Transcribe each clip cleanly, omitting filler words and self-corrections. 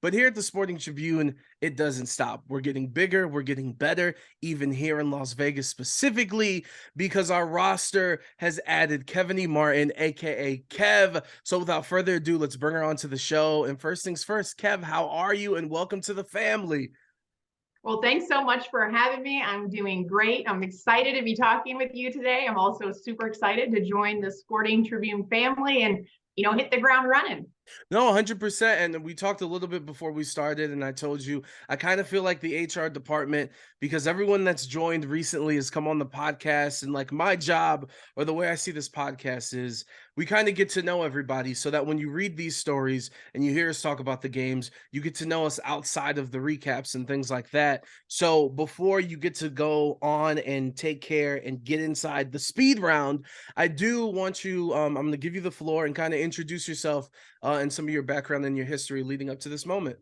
But here at the Sporting Tribune, it doesn't stop. We're getting bigger, we're getting better, even here in Las Vegas specifically, because our roster has added Kevaney Martin, aka Kev. So without further ado, let's bring her onto the show. And first things first, Kev, how are you? And welcome to the family. Well, thanks so much for having me. I'm doing great. I'm excited to be talking with you today. I'm also super excited to join the Sporting Tribune family and, hit the ground running. No, 100%. And we talked a little bit before we started, and I told you I kind of feel like the HR department because everyone that's joined recently has come on the podcast. And like my job, or the way I see this podcast, is we kind of get to know everybody so that when you read these stories and you hear us talk about the games, you get to know us outside of the recaps and things like that. So before you get to go on and take care and get inside the speed round, I do want you, I'm going to give you the floor and kind of introduce yourself and some of your background and your history leading up to this moment.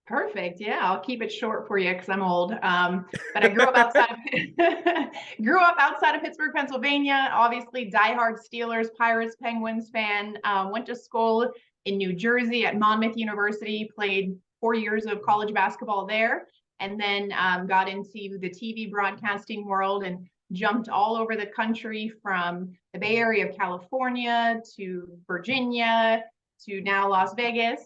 Perfect. Yeah, I'll keep it short for you because I'm old. But I grew up outside of Pittsburgh, Pennsylvania. Obviously, diehard Steelers, Pirates, Penguins fan. Went to school in New Jersey at Monmouth University. Played 4 years of college basketball there, and then got into the TV broadcasting world and jumped all over the country from the Bay Area of California to Virginia to now Las Vegas.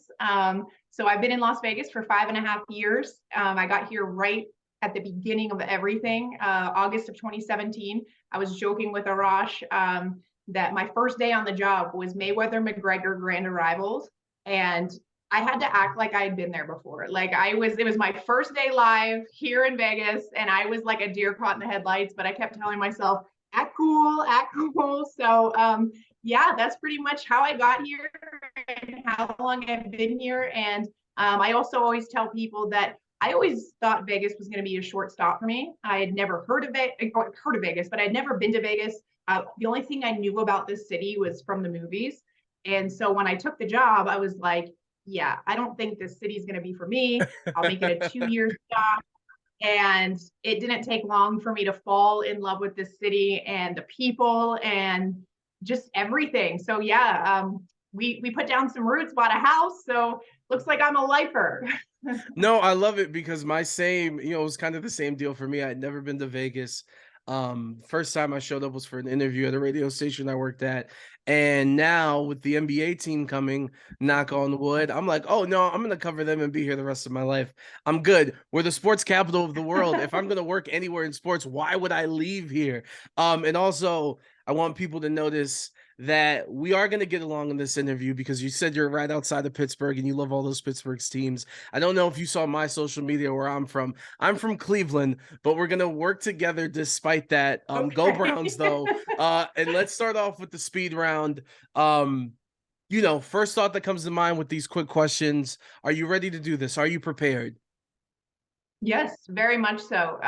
So I've been in Las Vegas for 5.5 years. I got here right at the beginning of everything, August of 2017. I was joking with Arash that my first day on the job was Mayweather-McGregor Grand Arrivals. And I had to act like I had been there before. It was my first day live here in Vegas, and I was like a deer caught in the headlights, but I kept telling myself, act cool, act cool. So yeah, that's pretty much how I got here and how long I've been here. And I also always tell people that I always thought Vegas was going to be a short stop for me. I had never heard of Vegas, but I'd never been to Vegas. The only thing I knew about this city was from the movies. And so when I took the job, I was like, yeah, I don't think this city is going to be for me. I'll make it a 2-year stop. And it didn't take long for me to fall in love with this city and the people and just everything. So yeah, we put down some roots, bought a house. So looks like I'm a lifer. No, I love it because my same, it was kind of the same deal for me. I had never been to Vegas. First time I showed up was for an interview at a radio station I worked at. And now with the NBA team coming, knock on wood, I'm like, oh no, I'm gonna cover them and be here the rest of my life. I'm good. We're the sports capital of the world. If I'm gonna work anywhere in sports, why would I leave here? And also I want people to notice that we are going to get along in this interview because you said you're right outside of Pittsburgh and you love all those Pittsburgh's teams. I don't know if you saw my social media where I'm from. I'm from Cleveland, but we're going to work together despite that. Okay. Go Browns though. And let's start off with the speed round. First thought that comes to mind with these quick questions. Are you ready to do this? Are you prepared? Yes, very much so.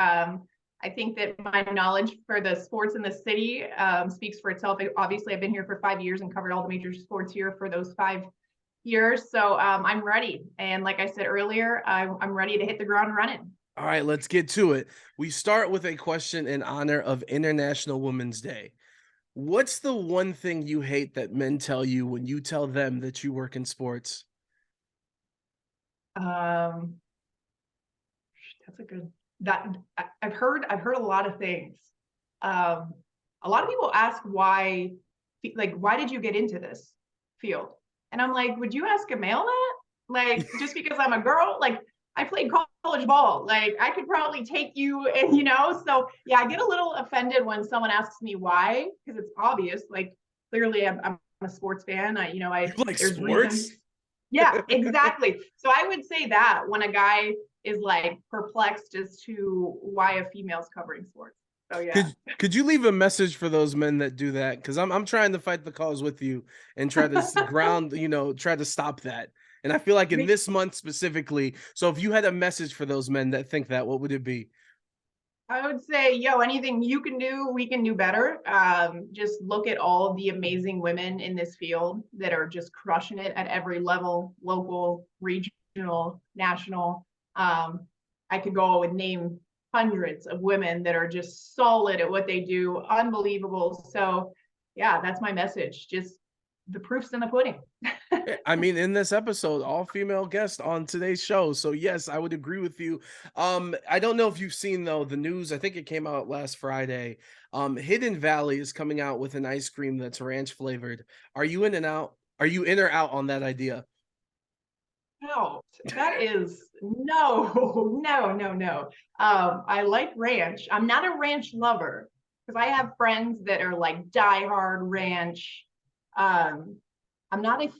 I think that my knowledge for the sports in the city speaks for itself. Obviously, I've been here for 5 years and covered all the major sports here for those 5 years. So I'm ready. And like I said earlier, I'm ready to hit the ground running. All right, let's get to it. We start with a question in honor of International Women's Day. What's the one thing you hate that men tell you when you tell them that you work in sports? That's a good that I've heard a lot of things. A lot of people ask why did you get into this field? And I'm like, would you ask a male that? Like, just because I'm a girl? Like, I played college ball. Like, I could probably take you, and so yeah, I get a little offended when someone asks me why, because it's obvious. Like, clearly, I'm a sports fan. You like There's sports? reasons. Yeah, exactly. So I would say that when a guy is like perplexed as to why a female's covering sports. So yeah. Could you leave a message for those men that do that? Because I'm trying to fight the cause with you and try to try to stop that. And I feel like in this month specifically, so if you had a message for those men that think that, what would it be? I would say, anything you can do, we can do better. Just look at all the amazing women in this field that are just crushing it at every level, local, regional, national. I could go and name hundreds of women that are just solid at what they do, unbelievable. So yeah, that's my message. Just the proof's in the pudding. I mean, in this episode, all female guest on today's show. So yes, I would agree with you. I don't know if you've seen though the news. I think it came out last Friday. Hidden Valley is coming out with an ice cream that's ranch flavored. Are you in and out? Are you in or out on that idea? No, that is no, no, no, no. I like ranch. I'm not a ranch lover because I have friends that are like diehard ranch. I'm not a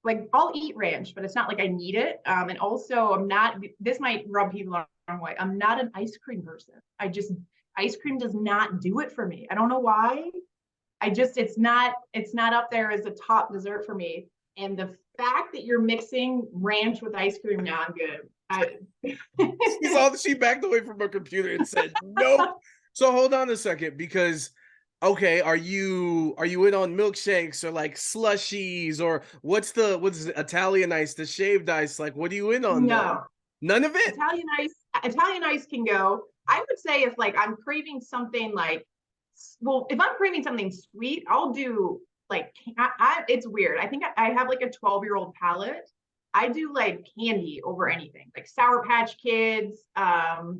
like I'll eat ranch, but it's not like I need it. And also I'm not. This might rub people the wrong way. I'm not an ice cream person. Ice cream does not do it for me. I don't know why. It's not up there as a top dessert for me. And the fact that you're mixing ranch with ice cream, now I'm good. She backed away from her computer and said, "Nope." So hold on a second, because okay, are you in on milkshakes or like slushies, or what's it, Italian ice, the shaved ice? Like, what are you in on then? No, None of it. Italian ice can go. I would say if like I'm craving something like, well, if I'm craving something sweet, I'll do like it's weird. I think I have like a 12-year-old palate. I do like candy over anything, like Sour Patch Kids, like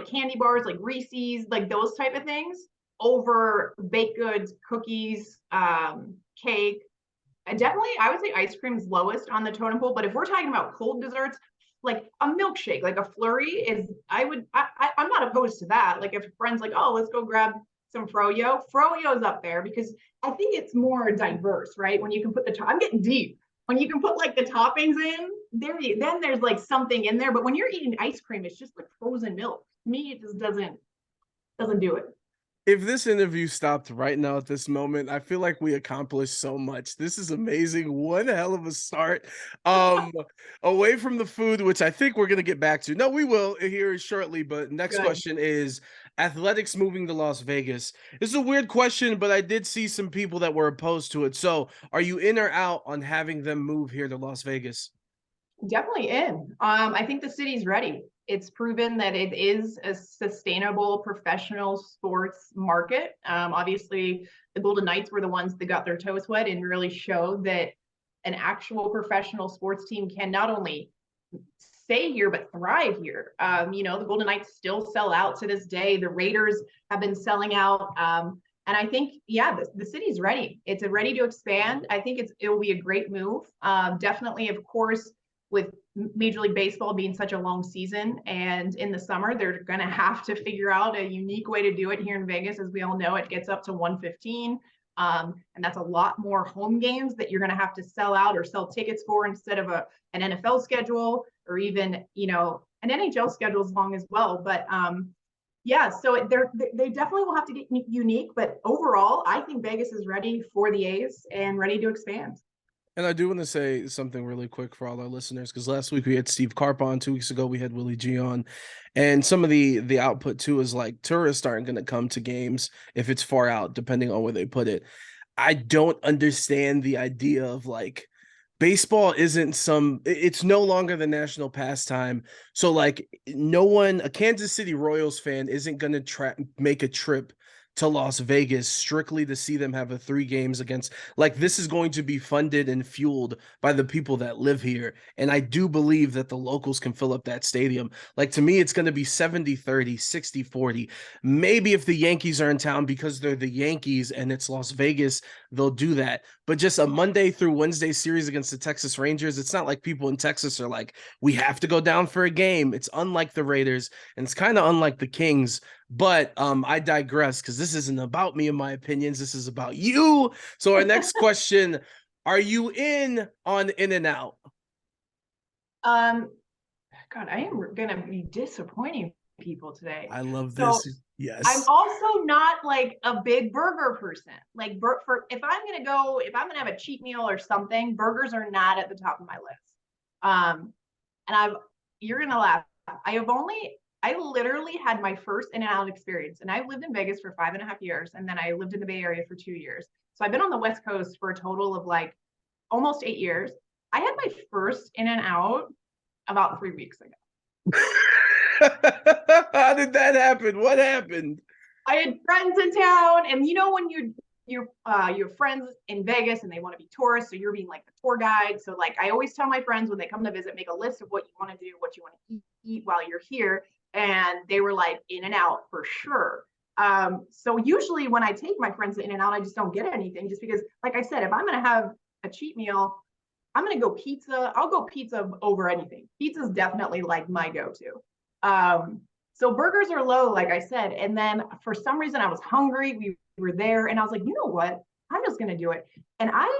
candy bars, like Reese's, like those type of things over baked goods, cookies, cake. I would say ice cream is lowest on the totem pole. But if we're talking about cold desserts, like a milkshake, like a flurry is, I'm not opposed to that. Like if a friend's like, oh, let's go grab some froyo's up there because I think it's more diverse, right? When you can put I'm getting deep. When you can put like the toppings in there, then there's like something in there. But when you're eating ice cream, it's just like frozen milk. To me, it just doesn't do it. If this interview stopped right now at this moment, I feel like we accomplished so much. This is amazing. One hell of a start. Um, Away from the food, which I think we're gonna get back to. No, we will here shortly. But next Good. question is athletics moving to Las Vegas. It's a weird question, but I did see some people that were opposed to it. So are you in or out on having them move here to Las Vegas? Definitely in. I think the city's ready. It's proven that it is a sustainable professional sports market. Obviously, the Golden Knights were the ones that got their toes wet and really showed that an actual professional sports team can not only stay here but thrive here. The Golden Knights still sell out to this day. The Raiders have been selling out. And I think, yeah, the city's ready. It's ready to expand. I think it will be a great move. Definitely, of course, with Major League Baseball being such a long season and in the summer, they're going to have to figure out a unique way to do it here in Vegas. As we all know, it gets up to 115. And that's a lot more home games that you're going to have to sell out or sell tickets for instead of an NFL schedule or even, an NHL schedule is long as well. But yeah, so they definitely will have to get unique. But overall, I think Vegas is ready for the A's and ready to expand. And I do want to say something really quick for all our listeners, because last week we had Steve Carp on, 2 weeks ago we had Willie G on, and some of the output too is like tourists aren't going to come to games if it's far out, depending on where they put it. I don't understand the idea of like baseball isn't it's no longer the national pastime. So like a Kansas City Royals fan isn't going to make a trip to Las Vegas strictly to see them have 3 games against, like, this is going to be funded and fueled by the people that live here. And I do believe that the locals can fill up that stadium. Like, to me, it's going to be 70-30, 60-40. Maybe if the Yankees are in town because they're the Yankees and it's Las Vegas, they'll do that. But just a Monday through Wednesday series against the Texas Rangers, it's not like people in Texas are like, we have to go down for a game. It's unlike the Raiders, and it's kind of unlike the Kings. But I digress, because this isn't about me and my opinions. This is about you. So our next question, are you in on In-N-Out? God, I am going to be disappointing people today. I love this. So, yes. I'm also not like a big burger person. Like if I'm going to have a cheat meal or something, burgers are not at the top of my list. And you're going to laugh. I literally had my first In-N-Out experience, and I've lived in Vegas for 5.5 years. And then I lived in the Bay Area for 2 years. So I've been on the West Coast for a total of like almost 8 years. I had my first In-N-Out about 3 weeks ago. How did that happen? What happened? I had friends in town, and when you have friends in Vegas and they want to be tourists, so you're being like the tour guide. So like I always tell my friends when they come to visit, make a list of what you want to do, what you want to eat while you're here. And they were like, In-N-Out for sure. So usually when I take my friends to In-N-Out, I just don't get anything, just because, like I said, if I'm gonna have a cheat meal, I'm gonna go pizza. I'll go pizza over anything. Pizza's definitely like my go-to. So burgers are low, like I said. And then for some reason I was hungry. We were there and I was like, you know what? I'm just gonna do it. And I'm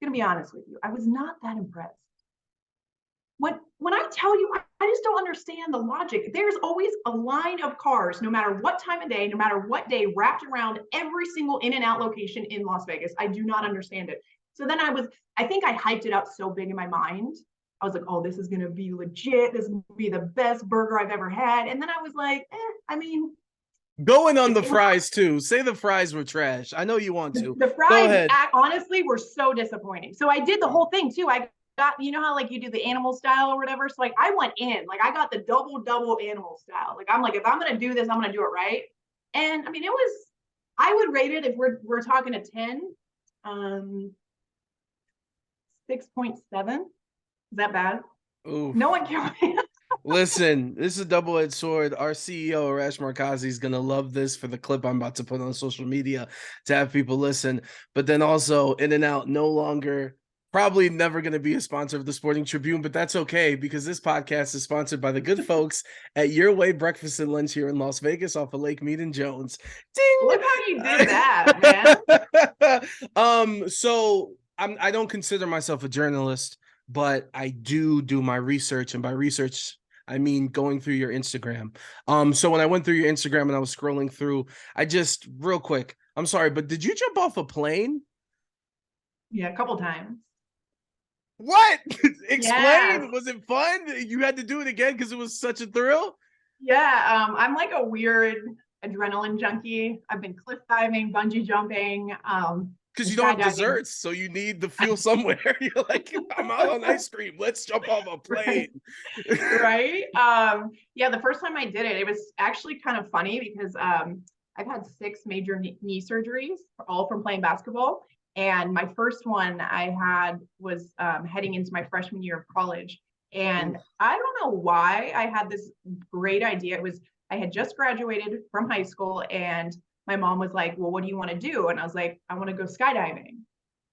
gonna be honest with you, I was not that impressed. When I tell you, I just don't understand the logic. There's always a line of cars, no matter what time of day, no matter what day, wrapped around every single In-N-Out location in Las Vegas. I do not understand it. So then I think I hyped it up so big in my mind. I was like, oh, this is going to be legit. This will be the best burger I've ever had. And then I was like, I mean, Going on the fries too. Say the fries were trash. I know you want to. The Go fries ahead. honestly were so disappointing. So I did the whole thing too. I got, you know how like you do the animal style or whatever. So like I went in, like I got the double animal style. Like I'm like, if I'm gonna do this, I'm gonna do it right. And I mean, I would rate it, if we're talking a 10, 6.7. Is that bad? Oof. No one can. Listen, this is a double-edged sword. Our CEO, Arash Markazi, is going to love this for the clip I'm about to put on social media to have people listen. But then also, In-N-Out no longer, probably never going to be a sponsor of the Sporting Tribune, but that's okay because this podcast is sponsored by the good folks at Your Way Breakfast and Lunch here in Las Vegas off of Lake Mead and Jones. Ding! Look how you did that, man. So I don't consider myself a journalist, but I do my research, and by research I mean going through your Instagram. So when I went through your Instagram and I was scrolling through, I just real quick, I'm sorry, but did you jump off a plane? Yeah, a couple times. What? Explain. Yes. Was it fun? You had to do it again because it was such a thrill? Yeah, I'm like a weird adrenaline junkie. I've been cliff diving, bungee jumping, because you don't have desserts, so you need the fuel somewhere. You're like, I'm out on ice cream. Let's jump off a plane. Right. Yeah, the first time I did it, it was actually kind of funny because I've had 6 major knee surgeries, all from playing basketball. And my first one I had was heading into my freshman year of college. And I don't know why I had this great idea. I had just graduated from high school and my mom was like, well, what do you want to do? And I was like, I want to go skydiving.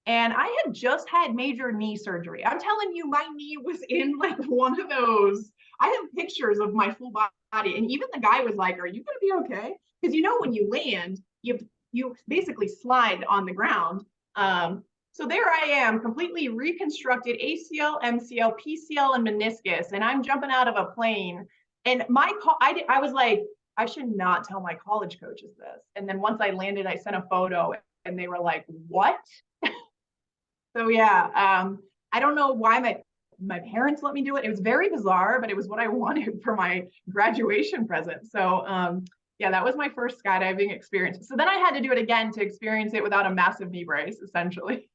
And I had just had major knee surgery. I'm telling you, my knee was in like one of those. I have pictures of my full body. And even the guy was like, are you going to be okay? Because you know, when you land, you basically slide on the ground. So there I am, completely reconstructed ACL, MCL, PCL, and meniscus. And I'm jumping out of a plane. And I was like, I should not tell my college coaches this. And then once I landed, I sent a photo and they were like, what? So yeah, I don't know why my parents let me do it. It was very bizarre, but it was what I wanted for my graduation present. So yeah, that was my first skydiving experience. So then I had to do it again to experience it without a massive knee brace, essentially.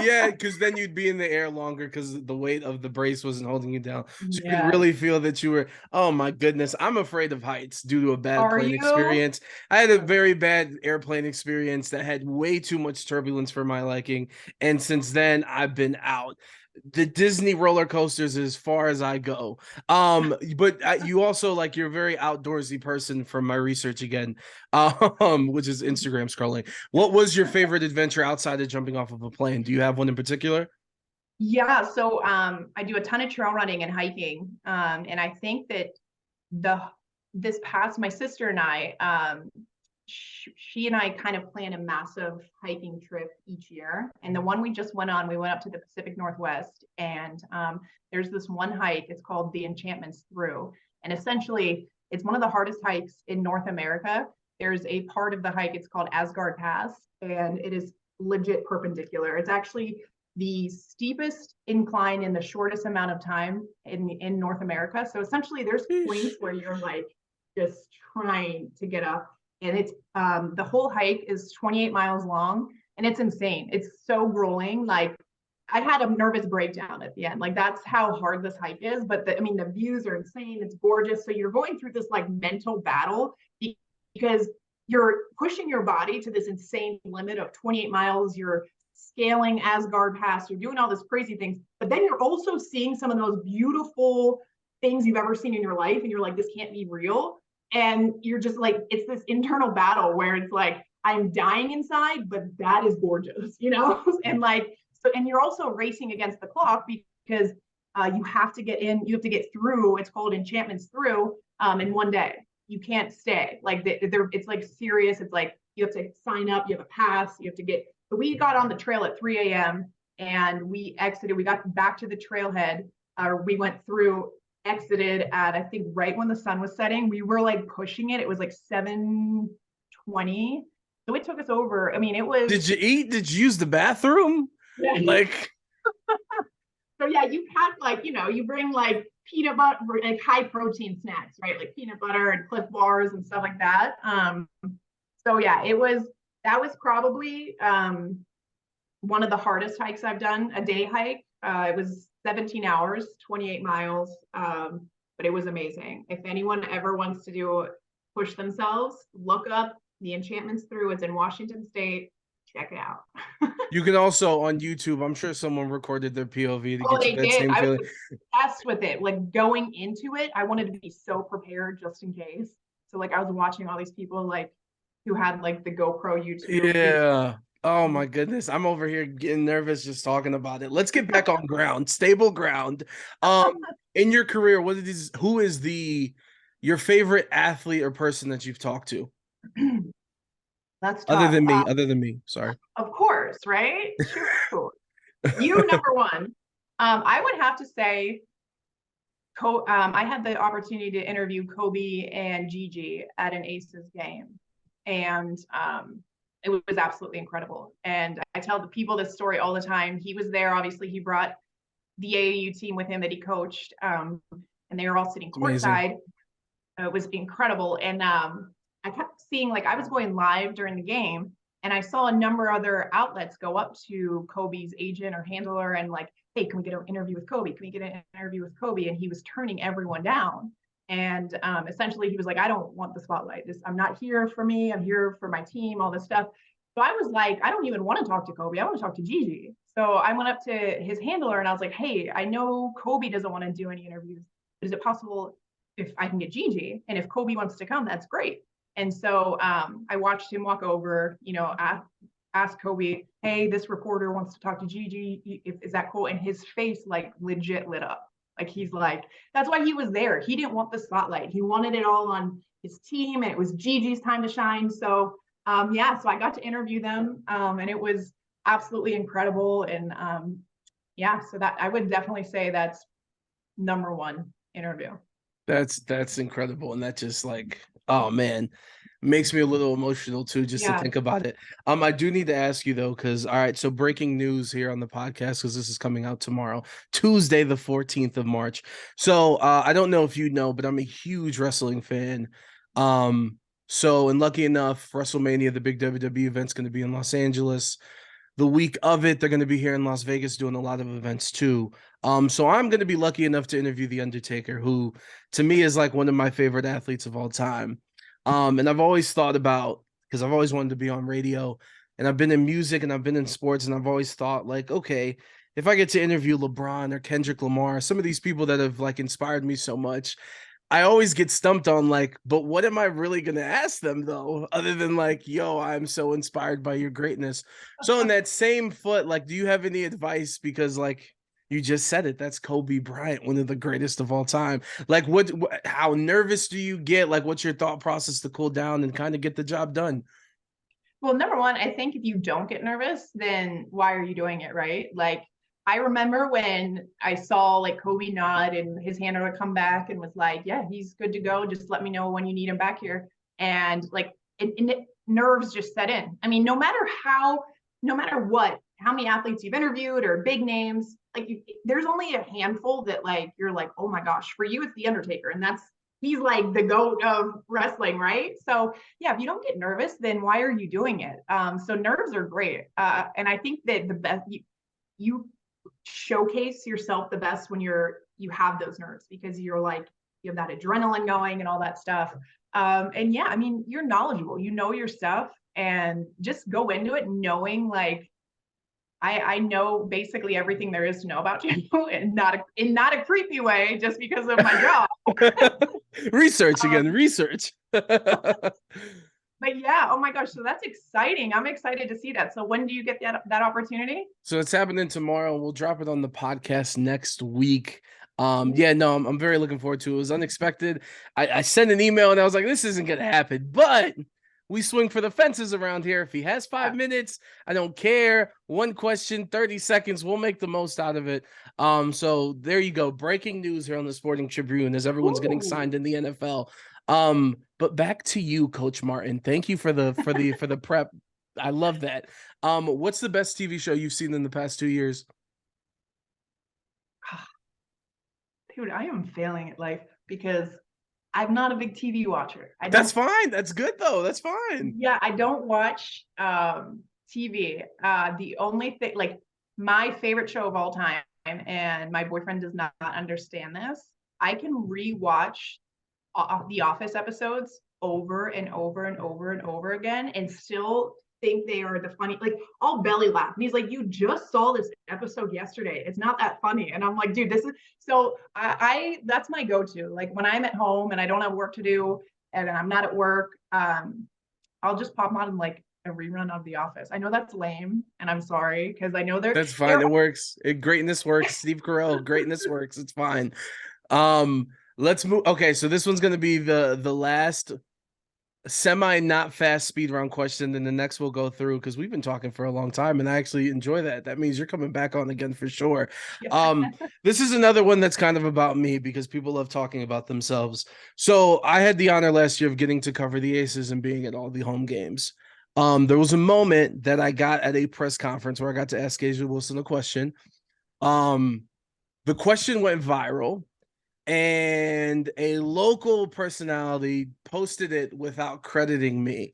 Yeah, because then you'd be in the air longer because the weight of the brace wasn't holding you down. So you could really feel that you were, oh my goodness, I'm afraid of heights due to a bad plane experience. I had a very bad airplane experience that had way too much turbulence for my liking. And since then, I've been out. The Disney roller coasters as far as I go. But you also, like, you're a very outdoorsy person from my research again, which is Instagram scrolling. What was your favorite adventure outside of jumping off of a plane? Do you have one in particular? Yeah, so I do a ton of trail running and hiking. And I think that my sister and I, she and I kind of plan a massive hiking trip each year. And the one we just went on, we went up to the Pacific Northwest, and there's this one hike. It's called the Enchantments Through. And essentially, it's one of the hardest hikes in North America. There's a part of the hike, it's called Asgard Pass, and it is legit perpendicular. It's actually the steepest incline in the shortest amount of time in North America. So essentially, there's points where you're like just trying to get up. And it's the whole hike is 28 miles long, and it's insane. It's so grueling. Like, I had a nervous breakdown at the end. Like, that's how hard this hike is. But I mean, the views are insane. It's gorgeous. So you're going through this like mental battle because you're pushing your body to this insane limit of 28 miles. You're scaling Asgard Pass. You're doing all this crazy things, but then you're also seeing some of those beautiful things you've ever seen in your life. And you're like, this can't be real. And you're just like, it's this internal battle where it's like, I'm dying inside, but that is gorgeous, you know? And like, so, and you're also racing against the clock because you have to get in, you have to get through, it's called enchantments through in one day. You can't stay. Like it's like serious. It's like you have to sign up, you have a pass, you have to get. So we got on the trail at 3 a.m. and we exited. We got back to the trailhead. We went through, exited at I think right when the sun was setting. We were like pushing it. It was like 7:20. So it took us over. I mean, it was. Did you eat? Did you use the bathroom? Yeah. Like. So yeah, you pack like, you know, you bring like peanut butter, like high protein snacks, right? Like peanut butter and Cliff bars and stuff like that. So yeah, that was probably one of the hardest hikes I've done, a day hike. It was 17 hours, 28 miles, but it was amazing. If anyone ever wants to push themselves, look up the Enchantments Through. It's in Washington State. Check it out. You can also on YouTube, I'm sure someone recorded their POV to get you that did. same I feeling. was obsessed with it. Like going into it, I wanted to be so prepared just in case. So like I was watching all these people like who had like the GoPro YouTube. Yeah. Oh my goodness. I'm over here getting nervous just talking about it. Let's get back on ground, stable ground. In your career, who is your favorite athlete or person that you've talked to? That's Other tough. than me. Sorry. Of course, right? Sure. You number one. I would have to say I had the opportunity to interview Kobe and Gigi at an Aces game. And it was absolutely incredible. And I tell the people this story all the time. He was there. Obviously, he brought the AAU team with him that he coached. And they were all sitting courtside. It was incredible. And I kept seeing, like, I was going live during the game, and I saw a number of other outlets go up to Kobe's agent or handler and like, hey, can we get an interview with Kobe? Can we get an interview with Kobe? And he was turning everyone down. And essentially he was like, I don't want the spotlight. I'm not here for me. I'm here for my team, all this stuff. So I was like, I don't even want to talk to Kobe. I want to talk to Gigi. So I went up to his handler and I was like, hey, I know Kobe doesn't want to do any interviews, but is it possible if I can get Gigi? And if Kobe wants to come, that's great. And so I watched him walk over, you know, ask Kobe, hey, this reporter wants to talk to Gigi. Is that cool? And his face like legit lit up. Like he's like, that's why he was there. He didn't want the spotlight. He wanted it all on his team, and it was Gigi's time to shine. So yeah, so I got to interview them, and it was absolutely incredible. And yeah, so that I would definitely say that's number one interview. That's incredible. And that just like, oh man, makes me a little emotional too, just to think about it. I do need to ask you though, because all right, so breaking news here on the podcast, because this is coming out tomorrow, Tuesday, the 14th of March. So I don't know if you know, but I'm a huge wrestling fan. So and lucky enough, WrestleMania, the big WWE event's going to be in Los Angeles. The week of it, they're going to be here in Las Vegas doing a lot of events too. So I'm going to be lucky enough to interview The Undertaker, who to me is like one of my favorite athletes of all time. And I've always thought about, because I've always wanted to be on radio, and I've been in music and I've been in sports, and I've always thought like, okay, if I get to interview LeBron or Kendrick Lamar, some of these people that have like inspired me so much, I always get stumped on like, but what am I really going to ask them though? Other than like, yo, I'm so inspired by your greatness. So in that same foot, like, do you have any advice? Because like you just said it, that's Kobe Bryant, one of the greatest of all time. Like how nervous do you get? Like, what's your thought process to cool down and kind of get the job done? Well, number one, I think if you don't get nervous, then why are you doing it, right? Like, I remember when I saw like Kobe nod and his handler would come back and was like, yeah, he's good to go. Just let me know when you need him back here. And like, nerves just set in. I mean, no matter what, how many athletes you've interviewed or big names, like there's only a handful that like, you're like, oh my gosh, for you, it's The Undertaker. And he's like the GOAT of wrestling, right? So yeah, if you don't get nervous, then why are you doing it? So nerves are great. And I think that the best, you showcase yourself the best when you have those nerves, because you're like, you have that adrenaline going and all that stuff. And yeah, I mean, you're knowledgeable, you know your stuff, and just go into it knowing like I know basically everything there is to know about you, and not a creepy way, just because of my job. Research again, Um, research. but yeah, oh my gosh, so that's exciting. I'm excited to see that. So when do you get that opportunity? So it's happening tomorrow. We'll drop it on the podcast next week. Yeah, no, I'm very looking forward to it. It was unexpected. I sent an email and I was like, this isn't gonna happen, but we swing for the fences around here. If he has 5 minutes, I don't care. One question, 30 seconds. We'll make the most out of it. So there you go. Breaking news here on the Sporting Tribune as everyone's getting Ooh. signed in the NFL. But back to you, Coach Martin. Thank you for the prep. I love that. What's the best TV show you've seen in the past 2 years? Dude, I am failing at life because I'm not a big TV watcher. I That's don't, fine. That's good though. That's fine. yeah, I don't watch TV. The only thing, like my favorite show of all time, and my boyfriend does not understand this, I can rewatch the Office episodes over and over and over and over again and still think they are the funny, like I'll belly laugh. And he's like, you just saw this episode yesterday. It's not that funny. And I'm like, dude, this is so I that's my go-to. Like when I'm at home and I don't have work to do and I'm not at work, I'll just pop on like a rerun of The Office. I know that's lame, and I'm sorry because I know That's they're fine. It works. Greatness works. Steve Carell, greatness works. It's fine. Um, let's move. Okay, so this one's gonna be the last semi not fast speed round question. Then the next we'll go through because we've been talking for a long time and I actually enjoy that. That means you're coming back on again for sure. yeah. This is another one that's kind of about me because people love talking about themselves. So I had the honor last year of getting to cover the Aces and being at all the home games. There was a moment that I got at a press conference where I got to ask Asia Wilson a question. Um, the question went viral and a local personality posted it without crediting me.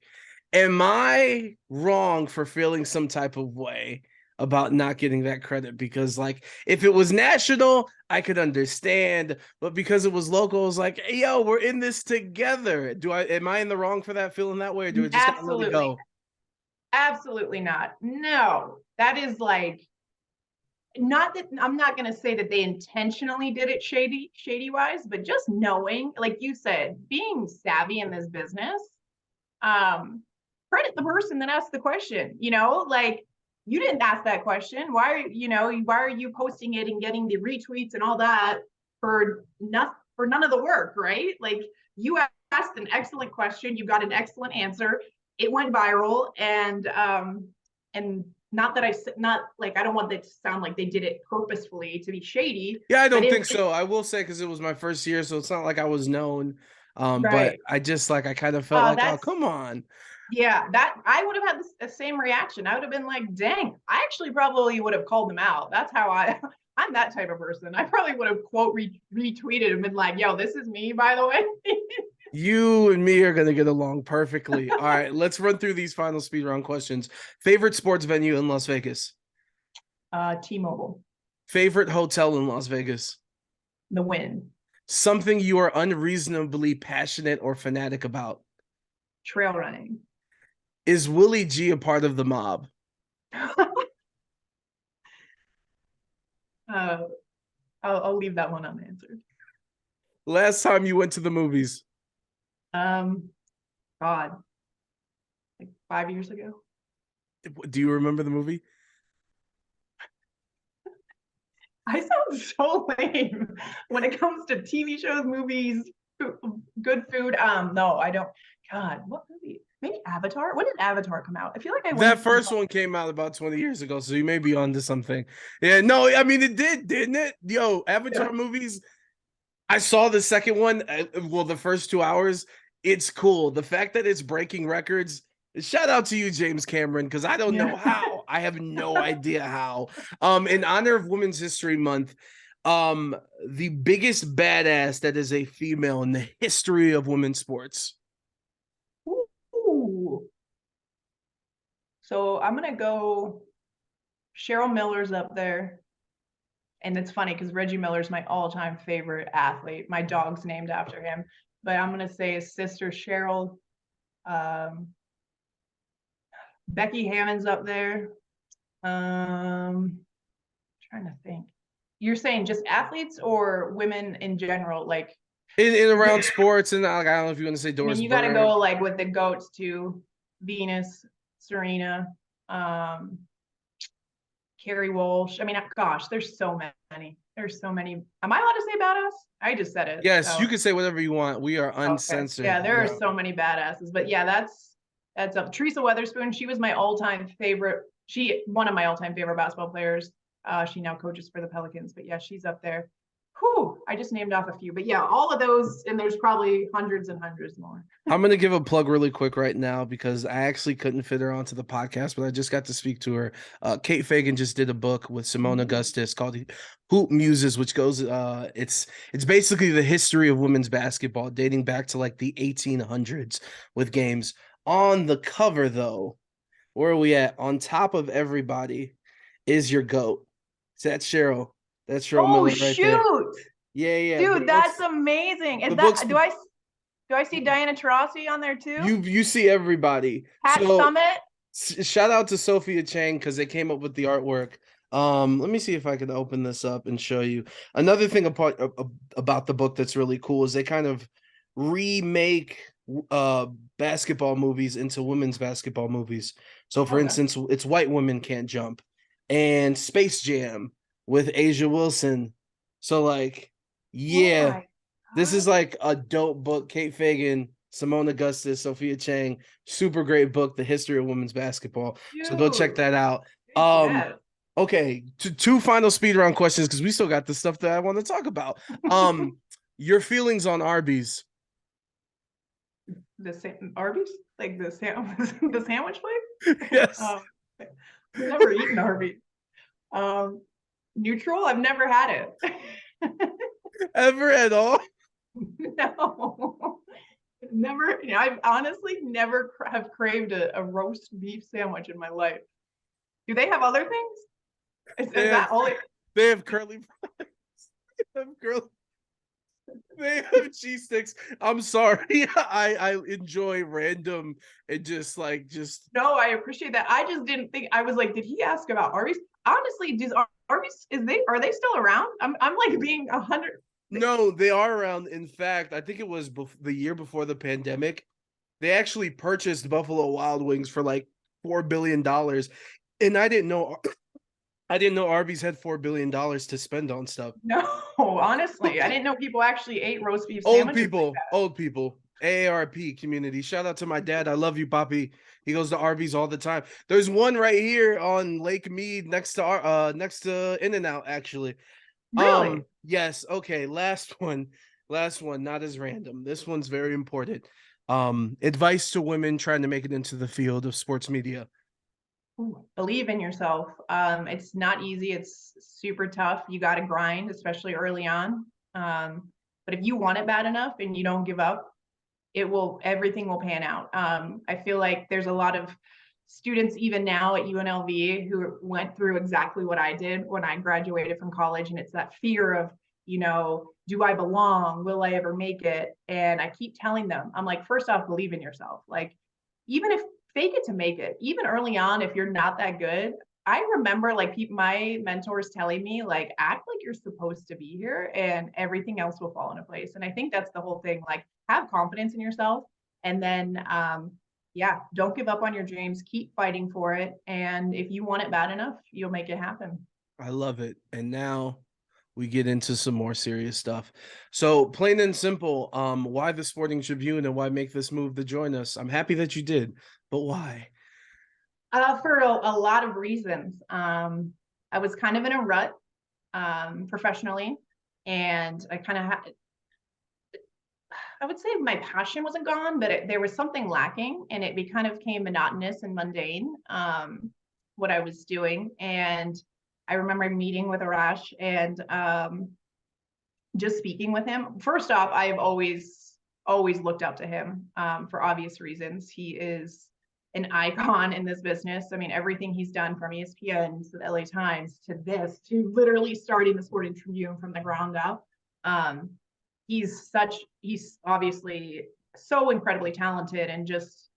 Am I wrong for feeling some type of way about not getting that credit? Because like if it was national, I could understand, but because it was local, it was like, hey, yo, we're in this together. Am I in the wrong for that feeling that way, or do I just gotta let it Absolutely. go? Absolutely not. No, that is like not that I'm not going to say that they intentionally did it shady wise, but just knowing, like you said, being savvy in this business, um, credit the person that asked the question, like you didn't ask that question. Why are you posting it and getting the retweets and all that for nothing, for none of the work, right? Like you asked an excellent question, you got an excellent answer, it went viral, and not that not like I don't want that to sound like they did it purposefully to be shady, Yeah, I but don't think so. I will say because it was my first year, so it's not like I was known. But right. I just like I kind of felt like, oh, That's come on. Yeah, that I would have had the same reaction. I would have been like, dang, I actually probably would have called them out. That's how I'm that type of person. I probably would have quote retweeted and been like, yo, this is me, by the way. You and me are gonna get along perfectly. All right, let's run through these final speed round questions. Favorite sports venue in Las Vegas? T-Mobile, Favorite hotel in Las Vegas? the win, Something you are unreasonably passionate or fanatic about? trail running. Is Willie G a part of the mob? uh, I'll leave that one unanswered. Last time you went to the movies? Um, God, like 5 years ago. Do you remember the movie? I sound so lame when it comes to TV shows, movies, good food. No, I don't. God, what movie? Maybe Avatar. When did Avatar come out? I feel like I went That and saw. first one came out about 20 years ago, so you may be onto something. Yeah, no, I mean it did, didn't it? Yo, Avatar Yeah. movies. I saw the second one. Well, the first 2 hours, it's cool. The fact that it's breaking records. Shout out to you, James Cameron, because I don't know Yeah. how. I have no idea how. In honor of Women's History Month, the biggest badass that is a female in the history of women's sports. Ooh. So I'm gonna go. Cheryl Miller's up there. and it's funny because Reggie Miller's my all-time favorite athlete. My dog's named after him, but I'm gonna say his sister Cheryl. Um, Becky Hammond's up there. Trying to think. You're saying just athletes or women in general? Like In around sports, and like, I don't know if you want to say I Doris mean, you got to Burke. go like with the goats too. Venus, Serena, um, Carrie Walsh. I mean, gosh, there's so many. There's so many. Am I allowed to say badass? I just said it. Yes, you So can say whatever you want. We are okay. Yeah, uncensored. there are No. so many badasses. But yeah, that's up. Teresa Weatherspoon. She was my all-time favorite. One of my all-time favorite basketball players. She now coaches for the Pelicans. But yeah, she's up there. Whew, I just named off a few. But yeah, all of those, and there's probably hundreds and hundreds more. I'm gonna give a plug really quick right now because I actually couldn't fit her onto the podcast, but I just got to speak to her. Kate Fagan just did a book with Simone Augustus called Hoop Muses, which goes it's basically the history of women's basketball dating back to like the 1800s with games. On the cover, though, where are we at? On top of everybody is your goat. So that's Cheryl. That's Cheryl Oh Miller right there. shoot. Yeah, yeah. Dude, that's amazing. The Is book's that do I see Diana Taurasi on there too? you see everybody. Pat So Summit? shout out to Sophia Chang because they came up with the artwork. Let me see if I can open this up and show you. Another thing about the book that's really cool is they kind of remake basketball movies into women's basketball movies. So for instance, it's White Women Can't Jump and Space Jam with Asia Wilson. So like, yeah, this is like a dope book. Kate Fagan, Simone Augustus, Sophia Chang, super great book, The History of Women's Basketball. Dude. So go check that out. Yes. Okay, two final speed round questions because we still got the stuff that I want to talk about. Your feelings on Arby's? Arby's? Like the sandwich place? Yes. I've never eaten Arby's. Neutral? I've never had it. Ever at all? No. Never. I've honestly never have craved a roast beef sandwich in my life. Do they have other things? Is that all? They have curly fries. They have cheese sticks. I'm sorry. I enjoy random and just. No, I appreciate that. I just didn't think. I was like, did he ask about Arby's? Honestly, does Arby's are they still around? I'm like being 100. No, they are around. In fact, I think it was the year before the pandemic. They actually purchased Buffalo Wild Wings for like $4 billion. And I didn't know Arby's had $4 billion to spend on stuff. No, honestly, I didn't know people actually ate roast beef sandwiches. Old people, AARP community. Shout out to my dad. I love you, Poppy. He goes to Arby's all the time. There's one right here on Lake Mead next to In-N-Out, actually. Really? Yes. Okay. Last one. Not as random. This one's very important. Advice to women trying to make it into the field of sports media. Believe in yourself. It's not easy. It's super tough. You got to grind, especially early on. But if you want it bad enough and you don't give up, everything will pan out. I feel like there's a lot of students even now at UNLV who went through exactly what I did when I graduated from college. And it's that fear of, do I belong? Will I ever make it? And I keep telling them, I'm like, first off, believe in yourself. Like, even if fake it to make it, even early on, if you're not that good. I remember like my mentors telling me, like, act like you're supposed to be here and everything else will fall into place. And I think that's the whole thing, like, have confidence in yourself. And then, don't give up on your dreams, keep fighting for it. And if you want it bad enough, you'll make it happen. I love it. And now we get into some more serious stuff. So plain and simple, why the Sporting Tribune and why make this move to join us? I'm happy that you did, but why? For a lot of reasons. I was kind of in a rut professionally, and I kind of I would say my passion wasn't gone, but there was something lacking, and it kind of became monotonous and mundane, what I was doing. And I remember meeting with Arash and just speaking with him. First off, I've always looked up to him for obvious reasons. He is an icon in this business. I mean, everything he's done from ESPN to the LA Times to this, to literally starting the Sporting Tribune from the ground up. He's obviously so incredibly talented and just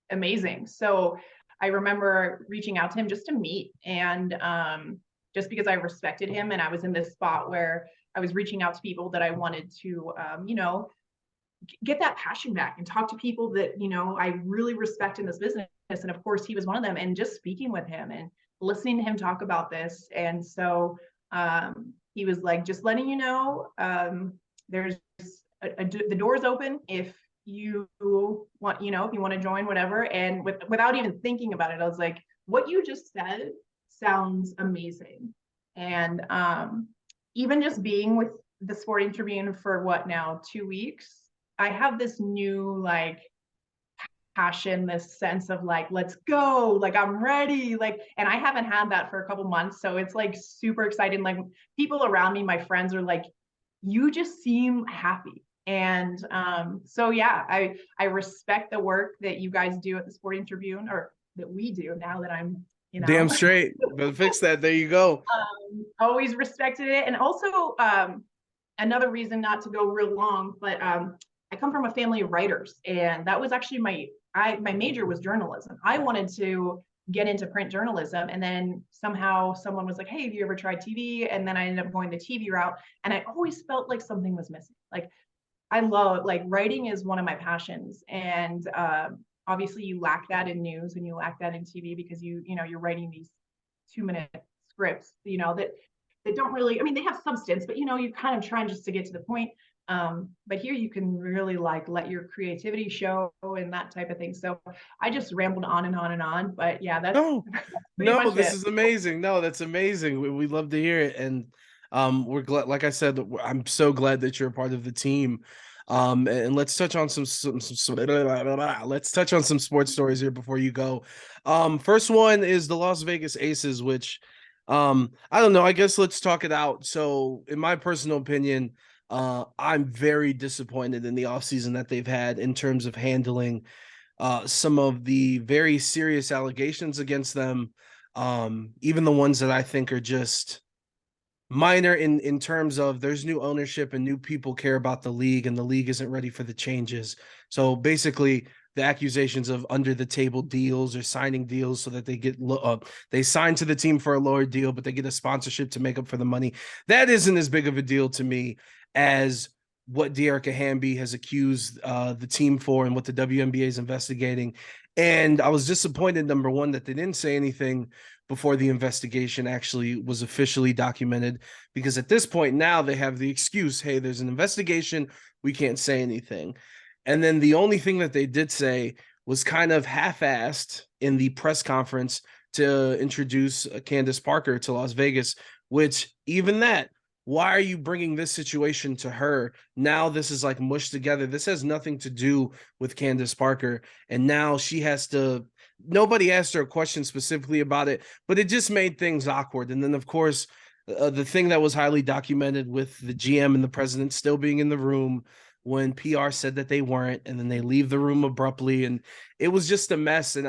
amazing. So I remember reaching out to him just to meet, and just because I respected him, and I was in this spot where I was reaching out to people that I wanted to, get that passion back and talk to people that, I really respect in this business. And of course, he was one of them. And just speaking with him and listening to him talk about this. And so he was like, just letting you know, there's the door's open if you want, if you want to join, whatever. And without even thinking about it, I was like, what you just said sounds amazing. And even just being with the Sporting Tribune for what now, 2 weeks, I have this new passion, this sense of let's go, I'm ready, and I haven't had that for a couple months. So it's super exciting. People around me, my friends are like, you just seem happy. And so yeah, I respect the work that you guys do at the Sporting Tribune, or that we do now that I'm, Damn straight. But fix that. There you go. Always respected it. And also another reason, not to go real long, but I come from a family of writers, and that was actually my major was journalism. I wanted to get into print journalism, and then somehow someone was like, hey, have you ever tried TV? And then I ended up going the TV route, and I always felt like something was missing. I love, writing is one of my passions, and obviously you lack that in news and you lack that in TV because you're writing these 2-minute scripts, that don't really, I mean, they have substance, but you're kind of trying just to get to the point. But here you can really let your creativity show and that type of thing. So I just rambled on and on and on, but yeah, that's pretty much this it. is amazing. No, that's amazing. We love to hear it. And we're glad, like I said, I'm so glad that you're a part of the team. And let's touch on let's touch on some sports stories here before you go. First one is the Las Vegas Aces, which I don't know, I guess let's talk it out. So in my personal opinion, I'm very disappointed in the offseason that they've had in terms of handling some of the very serious allegations against them, even the ones that I think are just minor in terms of there's new ownership and new people care about the league, and the league isn't ready for the changes. So basically, the accusations of under the table deals or signing deals so that they get they sign to the team for a lower deal, but they get a sponsorship to make up for the money. That isn't as big of a deal to me as what Dearica Hamby has accused the team for and what the WNBA is investigating. And I was disappointed, number one, that they didn't say anything before the investigation actually was officially documented, because at this point now they have the excuse, hey, there's an investigation, we can't say anything. And then the only thing that they did say was kind of half-assed in the press conference to introduce Candace Parker to Las Vegas, which even that, why are you bringing this situation to her? Now this is mushed together. This has nothing to do with Candace Parker. And now she has to, nobody asked her a question specifically about it, but it just made things awkward. And then, of course, the thing that was highly documented with the GM and the president still being in the room when PR said that they weren't, and then they leave the room abruptly. And it was just a mess. And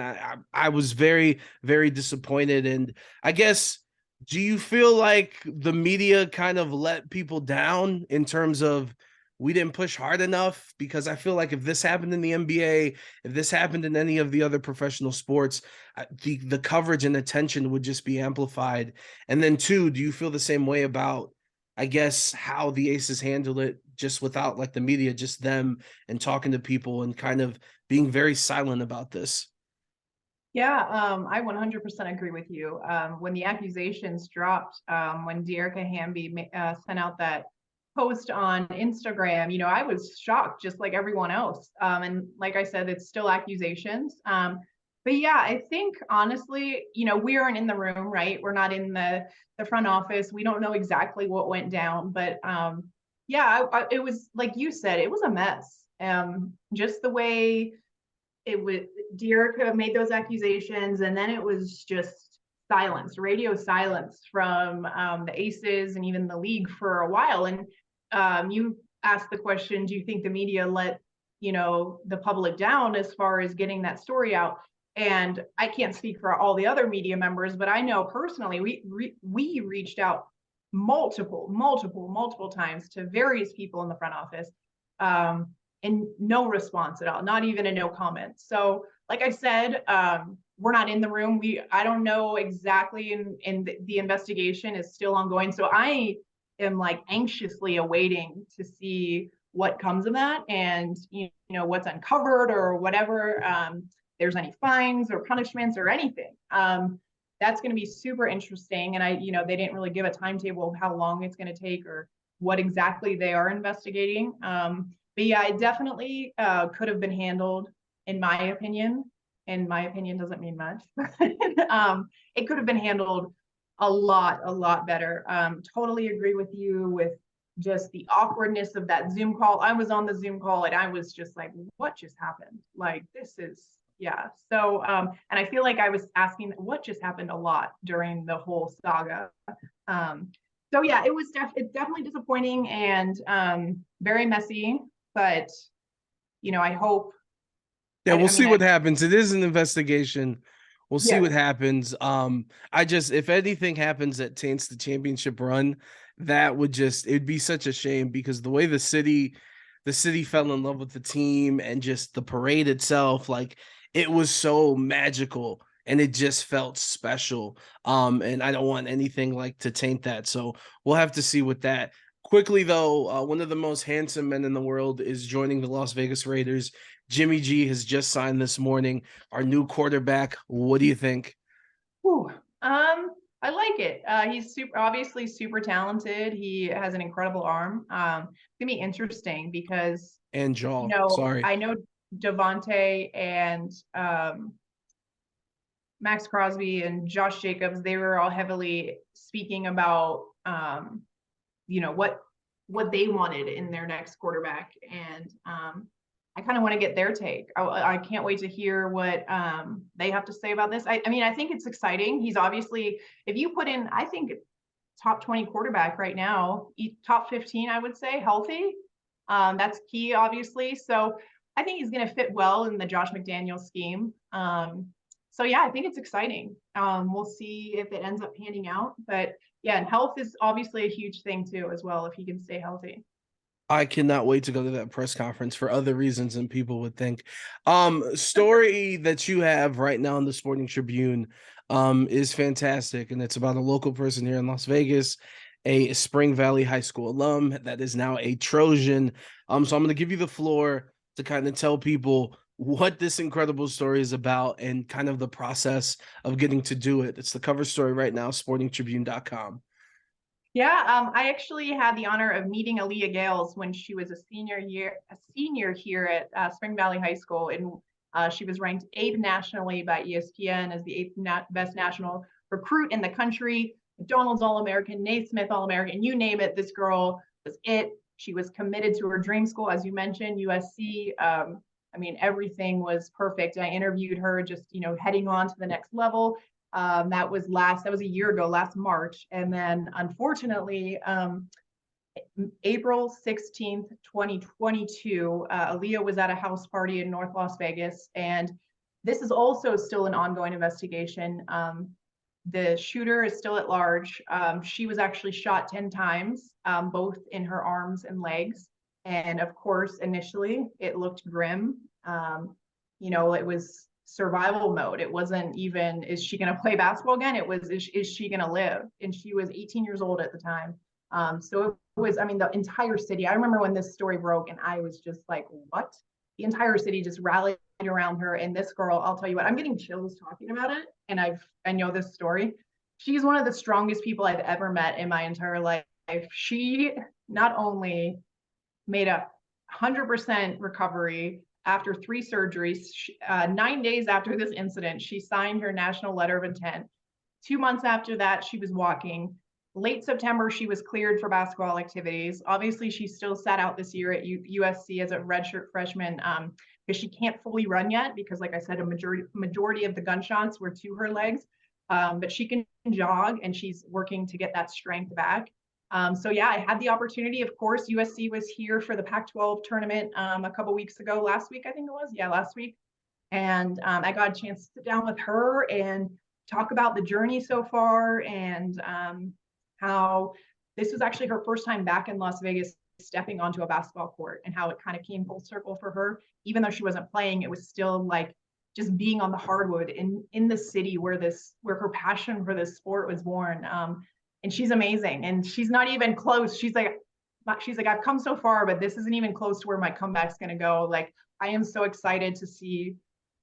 I was very, very disappointed. And I guess, do you feel like the media kind of let people down in terms of we didn't push hard enough? Because I feel like if this happened in the NBA, if this happened in any of the other professional sports, the coverage and attention would just be amplified. And then two, do you feel the same way about, I guess, how the Aces handle it just without the media, just them and talking to people and kind of being very silent about this? Yeah, I 100% agree with you. When the accusations dropped, when Dearica Hamby sent out that post on Instagram, I was shocked, just like everyone else. And like I said, it's still accusations. But yeah, I think honestly, we aren't in the room, right? We're not in the front office. We don't know exactly what went down. But yeah, it was like you said, it was a mess. Just the way it was, Dearica made those accusations, and then it was just silence, radio silence from the Aces and even the league for a while. And you asked the question, do you think the media let the public down as far as getting that story out? And I can't speak for all the other media members, but I know personally we reached out multiple times to various people in the front office, um, and no response at all, not even a no comment. So like I said, we're not in the room. I don't know exactly, and the investigation is still ongoing. So I am like anxiously awaiting to see what comes of that, and you know what's uncovered or whatever. There's any fines or punishments or anything. That's going to be super interesting. And they didn't really give a timetable of how long it's going to take or what exactly they are investigating. But yeah, it definitely could have been handled, in my opinion. And my opinion doesn't mean much. It could have been handled a lot better. Totally agree with you with just the awkwardness of that Zoom call. I was on the Zoom call and I was just like, what just happened? Like, this is, yeah. So, and I feel like I was asking what just happened a lot during the whole saga. So yeah, it's definitely disappointing and very messy, but I hope, Yeah, we'll I see mean, what happens. It is an investigation. We'll see yes. what happens. If anything happens that taints the championship run, it'd be such a shame because the way the city fell in love with the team and just the parade itself, like it was so magical and it just felt special. And I don't want anything like to taint that. So we'll have to see with that. Quickly though, one of the most handsome men in the world is joining the Las Vegas Raiders. Jimmy G has just signed this morning, our new quarterback. What do you think? Whew. I like it. He's obviously super talented. He has an incredible arm. It's gonna be interesting because And Jaw. Sorry. I know Devontae and Max Crosby and Josh Jacobs. They were all heavily speaking about what they wanted in their next quarterback, and I kind of want to get their take. I can't wait to hear what they have to say about this. I mean, I think it's exciting. He's obviously, if you put in, I think top 20 quarterback right now, top 15, I would say, healthy. That's key, obviously. So I think he's going to fit well in the Josh McDaniels scheme. So yeah, I think it's exciting. We'll see if it ends up panning out, but yeah, and health is obviously a huge thing too, as well, if he can stay healthy. I cannot wait to go to that press conference for other reasons than people would think. Story that you have right now in the Sporting Tribune is fantastic, and it's about a local person here in Las Vegas, a Spring Valley High School alum that is now a Trojan. So I'm going to give you the floor to kind of tell people what this incredible story is about and kind of the process of getting to do it. It's the cover story right now, sportingtribune.com. Yeah, I actually had the honor of meeting Aaliyah Gales when she was a senior here at Spring Valley High School, and she was ranked 8th nationally by ESPN as the 8th best national recruit in the country. McDonald's All-American, Naismith All-American, you name it, this girl was it. She was committed to her dream school, as you mentioned, USC. I mean, everything was perfect. I interviewed her just, heading on to the next level. That was a year ago, last March. And then unfortunately, April 16th, 2022, Aaliyah was at a house party in North Las Vegas. And this is also still an ongoing investigation. The shooter is still at large. She was actually shot 10 times, both in her arms and legs. And of course, initially it looked grim. It was survival mode. It wasn't even, is she going to play basketball again? It was, is she going to live? And she was 18 years old at the time. So it was, I mean, the entire city, I remember when this story broke and I was just like, what? The entire city just rallied around her. And this girl, I'll tell you what, I'm getting chills talking about it. And I know this story. She's one of the strongest people I've ever met in my entire life. She not only made a 100% recovery after 3 surgeries. 9 days after this incident, she signed her national letter of intent. 2 months after that, she was walking. Late September, she was cleared for basketball activities. Obviously, she still sat out this year at USC as a redshirt freshman because she can't fully run yet because, like I said, a majority of the gunshots were to her legs. But she can jog and she's working to get that strength back. So yeah, I had the opportunity. Of course, USC was here for the Pac-12 tournament a couple weeks ago, last week, I think it was. Yeah, last week. And I got a chance to sit down with her and talk about the journey so far, and how this was actually her first time back in Las Vegas stepping onto a basketball court, and how it kind of came full circle for her. Even though she wasn't playing, it was still like just being on the hardwood in the city where her passion for this sport was born. And she's amazing, and she's not even close. She's like, I've come so far, but this isn't even close to where my comeback's going to go. Like, I am so excited to see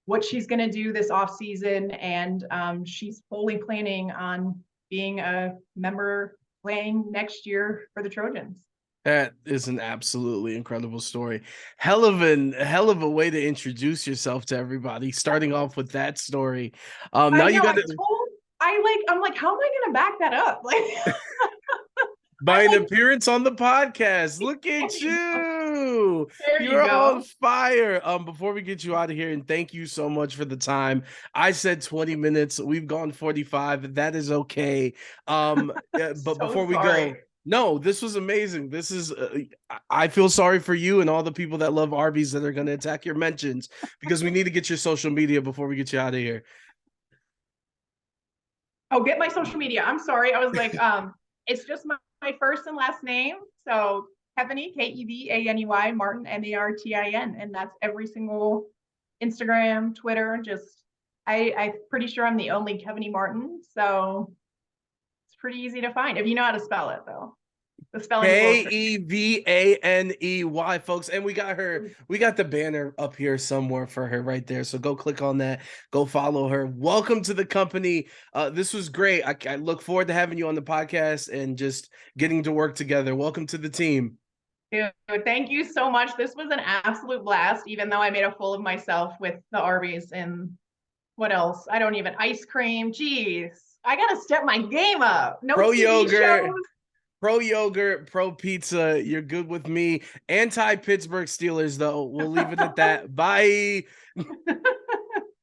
what she's going to do this off season, and she's fully planning on being a member playing next year for the Trojans. That is an absolutely incredible story. Hell of a way to introduce yourself to everybody, starting off with that story. Now I you know. got I'm like, how am I going to back that up? Like, by an like, appearance on the podcast. Look at you. there you You're on go. fire. Before we get you out of here, and thank you so much for the time. I said 20 minutes. We've gone 45. That is okay. But So before we sorry. go, no, this was amazing. This is I feel sorry for you and all the people that love Arby's that are going to attack your mentions, because we need to get your social media before we get you out of here. Oh, get my social media. I'm sorry. I was like, it's just my first and last name. So Kevaney, Kevaney Martin, Martin, and that's every single Instagram, Twitter. Just I'm pretty sure I'm the only Kevaney Martin. So it's pretty easy to find if you know how to spell it, though. The spelling's a little tricky. Kevaney, folks. And we got the banner up here somewhere for her right there. So go click on that, go follow her. Welcome to the company. This was great. I look forward to having you on the podcast and just getting to work together. Welcome to the team. Dude, thank you so much. This was an absolute blast, even though I made a fool of myself with the Arby's and what else? I don't even ice cream. Jeez, I gotta step my game up. No Pro TV yogurt. shows. Pro yogurt, pro pizza. You're good with me. Anti Pittsburgh Steelers, though. We'll leave it at that. Bye.